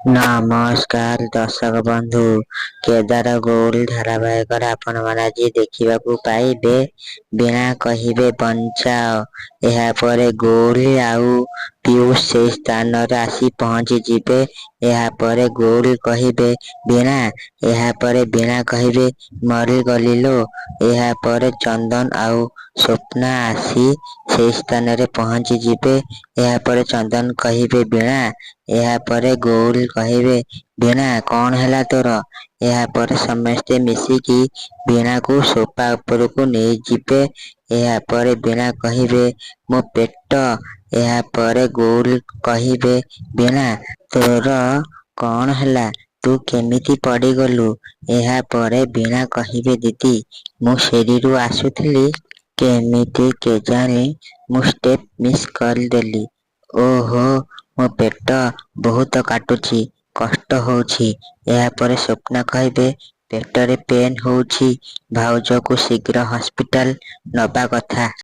ନମସ୍କାର ଦର୍ଶକ ବନ୍ଧୁ, କେଦାର ଗୌରୀ ଧାରାବାହିକରେ ଆପଣମାନେ ଆଜି ଦେଖିବାକୁ ପାଇବେ ବୀଣା କହିବେ ବଞ୍ଚାଅ। ଏହାପରେ ଗୌରୀ ଆଉ ପିୟୁଷ ସେହି ସ୍ଥାନରେ ଆସି ପହଞ୍ଚିଯିବେ। ଏହାପରେ ଗୌରୀ କହିବେ ବୀଣା, ଏହାପରେ ବୀଣା କହିବେ ମରିଗଲି ଲୋ। ଏହାପରେ ଚନ୍ଦନ ଆଉ ସ୍ୱପ୍ନା ଆସି ସେହି ସ୍ଥାନରେ ପହଞ୍ଚିଯିବେ। ଏହାପରେ ଚନ୍ଦନ କହିବେ ବୀଣା, ଏହାପରେ ଗୌରୀ କହିବେ ବୀଣା କଣ ହେଲା ତୋର? ଏହାପରେ ସମସ୍ତେ ମିଶିକି ବୀଣାକୁ ସୋଫା ଉପରକୁ ନେଇଯିବେ। ଏହାପରେ ବୀଣା କହିବେ ମୋ ପେଟ। ଏହାପରେ ଗୌରୀ କହିବେ ବୀଣା ତୋର କଣ ହେଲା? ତୁ କେମିତି ପଡ଼ିଗଲୁ? ଏହାପରେ ବୀଣା କହିବେ ଦିଦି, ମୁଁ ସିଡ଼ିରୁ ଆସୁଥିଲି, କେମିତି କେଜାଣି ମୁଁ ଷ୍ଟେପ୍ ମିସ୍ କରିଦେଲି। ଓହୋ, ମୋ ପେଟ ବହୁତ କାଟୁଛି, କଷ୍ଟ ହଉଛି। ଏହାପରେ ସ୍ୱପ୍ନା କହିବେ ପେଟରେ ପେନ୍ ହଉଛି, ଭାଉଜକୁ ଶୀଘ୍ର ହସ୍ପିଟାଲ ନବା କଥା।